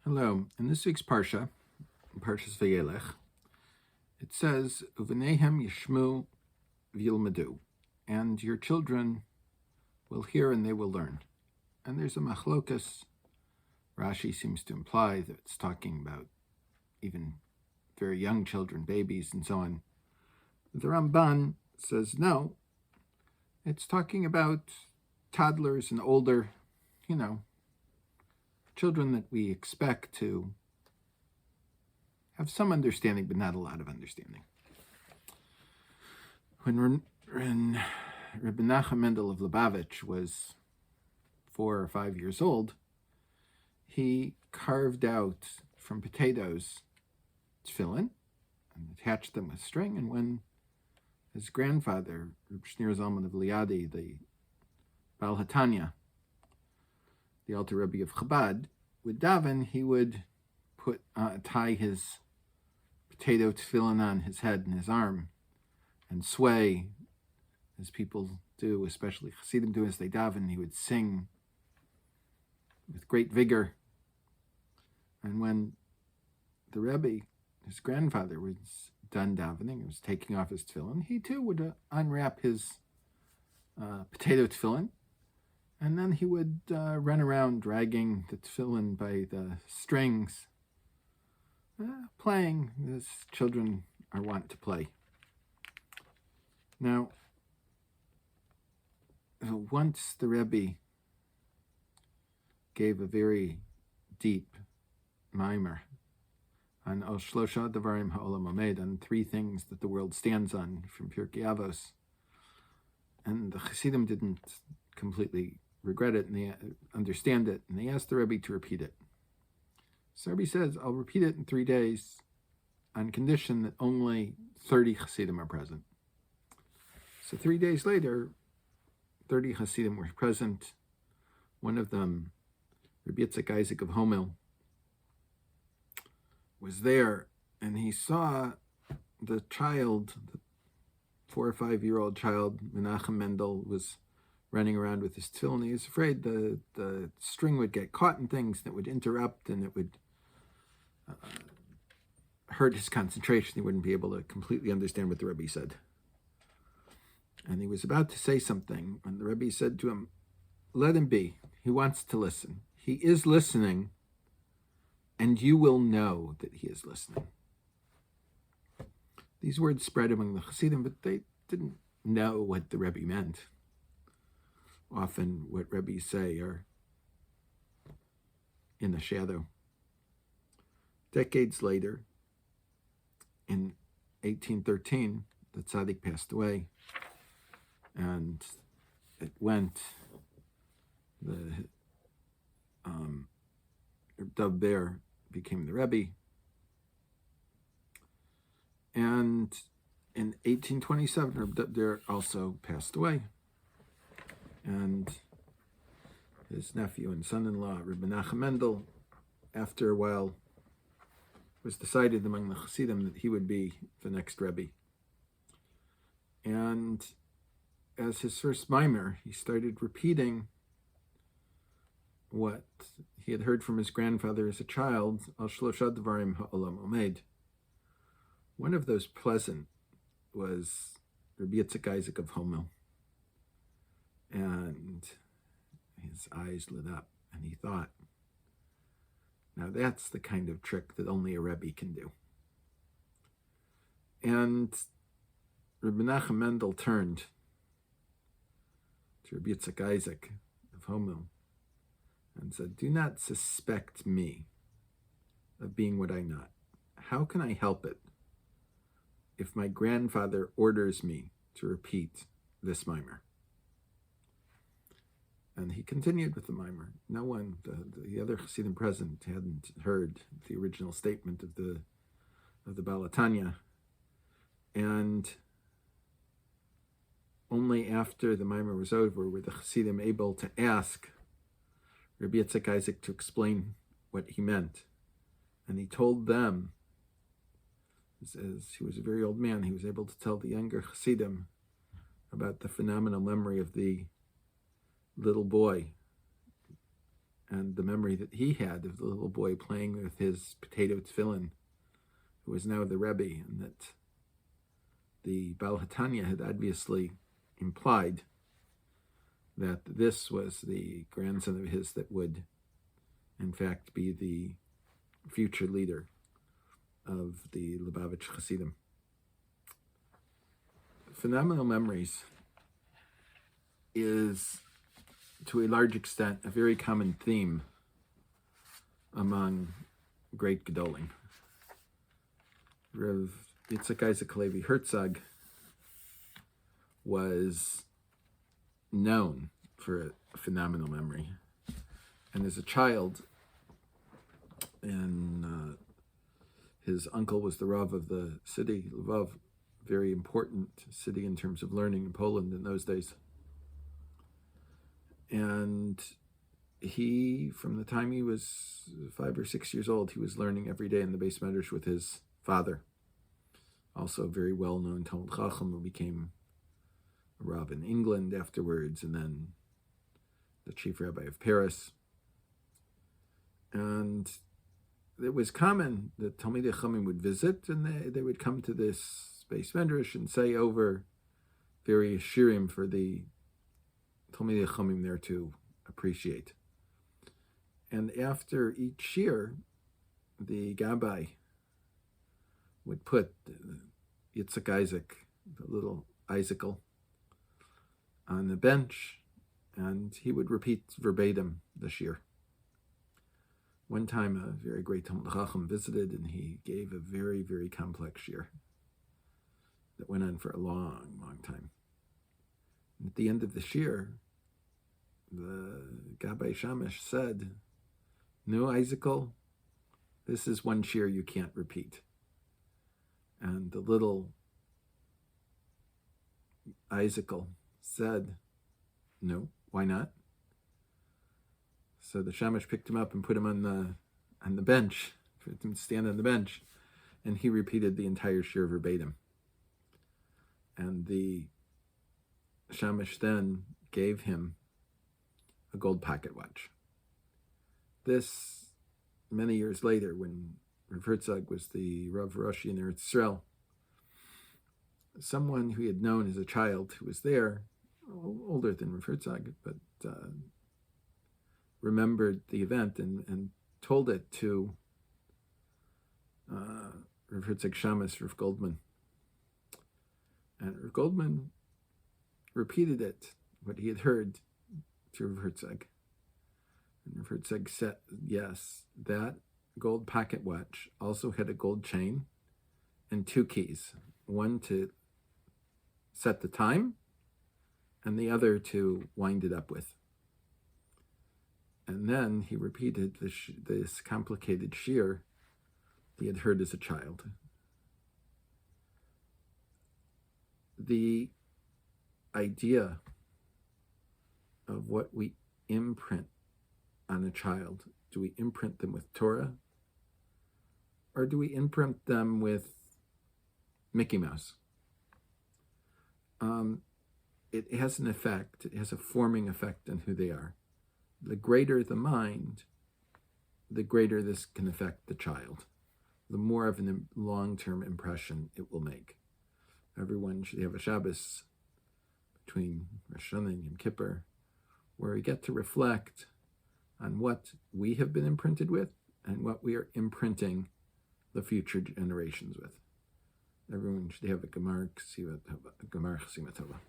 Hello. In this week's Parsha, Parshas Vayelech, it says, Uvenehem yishmu v'yilmedu, and your children will hear and they will learn. And there's a machlokas. Rashi seems to imply that it's talking about even very young children, babies, and so on. The Ramban says, no, it's talking about toddlers and older, children that we expect to have some understanding, but not a lot of understanding. When Rebbe Nachum Mendel of Lubavitch was 4 or 5 years old, he carved out from potatoes tefillin and attached them with string. And when his grandfather, Reb Shneur Zalman of Liadi, the Baal HaTanya, the Alter Rebbe of Chabad, would daven, he would tie his potato tefillin on his head and his arm and sway, as people do, especially Chasidim do as they daven. He would sing with great vigor. And when the Rebbe, his grandfather, was done davening, was taking off his tefillin, he too would unwrap his potato tefillin, and then he would run around dragging the tefillin by the strings, playing as children are wont to play. Now, once the Rebbe gave a very deep mimer on Al Shlosha Devarim Ha'olam Omed, on 3 things that the world stands on, from Pirkei Avos, and the Chasidim didn't completely regret it and they understand it, and they asked the Rebbe to repeat it. So Rebbe says, I'll repeat it in 3 days on condition that only 30 Chasidim are present. So 3 days later, 30 Hasidim were present. One of them, Rabbi Yitzchak Isaac of Homel, was there, and he saw the child, the 4 or 5 year old child, Menachem Mendel, was running around with his tefillin. He was afraid the string would get caught in things that would interrupt, and it would hurt his concentration. He wouldn't be able to completely understand what the Rebbe said. And he was about to say something when the Rebbe said to him, let him be. He wants to listen. He is listening, and you will know that he is listening. These words spread among the Hasidim, but they didn't know what the Rebbe meant. Often what Rebbes say are in the shadow. Decades later, in 1813, the Tzaddik passed away, and it went, the Dov Ber became the Rebbe, and in 1827, Reb Dov Ber also passed away, and his nephew and son-in-law, Reb Menachem Mendel, after a while, was decided among the Hasidim that he would be the next Rebbe. And as his first mimer, he started repeating what he had heard from his grandfather as a child, Al Shlosha Devarim Ha'olam Omed. One of those pleasant was Rabbi Yitzchak Isaac of Homel. And his eyes lit up, and he thought, now that's the kind of trick that only a Rebbe can do. And Rabbi Menachem Mendel turned to Rabbi Yitzchak Isaac of Homel and said, do not suspect me of being what I'm not. How can I help it if my grandfather orders me to repeat this mimer? And he continued with the mimer. No one, the other Chassidim present, hadn't heard the original statement of the Baal HaTanya. And only after the mimer was over were the Chassidim able to ask Rabbi Yitzchak Isaac to explain what he meant. And he told them, as he was a very old man, he was able to tell the younger Chassidim about the phenomenal memory of the little boy and the memory that he had of the little boy playing with his potato tefillin, who was now the Rebbe, and that the Baal HaTanya had obviously implied that this was the grandson of his that would, in fact, be the future leader of the Lubavitch Chasidim. Phenomenal memories is, to a large extent, a very common theme among great Gedolim. Rav Yitzchak Isaac Halevi Herzog was known for a phenomenal memory. And as a child, and his uncle was the Rav of the city, Lvov, very important city in terms of learning in Poland in those days. And he, from the time he was 5 or 6 years old, he was learning every day in the Beis Medrash with his father, also a very well-known Talmid Chacham who became a Rav in England afterwards, and then the chief rabbi of Paris. And it was common that Talmidei Chachamim would visit, and they would come to this Beis Medrash and say over various shirim for the Talmidei Chachamim there to appreciate. And after each shir, the Gabbai would put Yitzchak Isaac, the little Isaacel, on the bench, and he would repeat verbatim the shir. One time, a very great Talmid Chacham visited, and he gave a very, very complex shir that went on for a long, long time. And at the end of the shir, the Gabbai Shamash said, "No, Isaacel, this is one shir you can't repeat." And the little Isaacel said, "No, why not?" So the Shamash picked him up and put him on the bench, for him to stand on the bench, and he repeated the entire shir verbatim. And the Shamash then gave him a gold pocket watch. This, many years later, when Rav Herzog was the Rav Roshi in Eretz Yisrael, someone who he had known as a child who was there, older than Rav Herzog, but remembered the event and told it to Rav Herzog Shamas, Rav Goldman. And Rav Goldman repeated it, what he had heard, to Rav Herzog. And Rav Herzog said, yes, that gold pocket watch also had a gold chain and 2 keys, one to set the time and the other to wind it up with. And then he repeated this complicated shir he had heard as a child. The idea of what we imprint on a child, do we imprint them with Torah, or do we imprint them with Mickey Mouse? It has an effect, it has a forming effect on who they are. The greater the mind, the greater this can affect the child, the more of a long-term impression it will make. Everyone should have a Shabbos between Rosh Hashanah and Yom Kippur, where we get to reflect on what we have been imprinted with and what we are imprinting the future generations with. Everyone should have a Gemar Chasima Tova.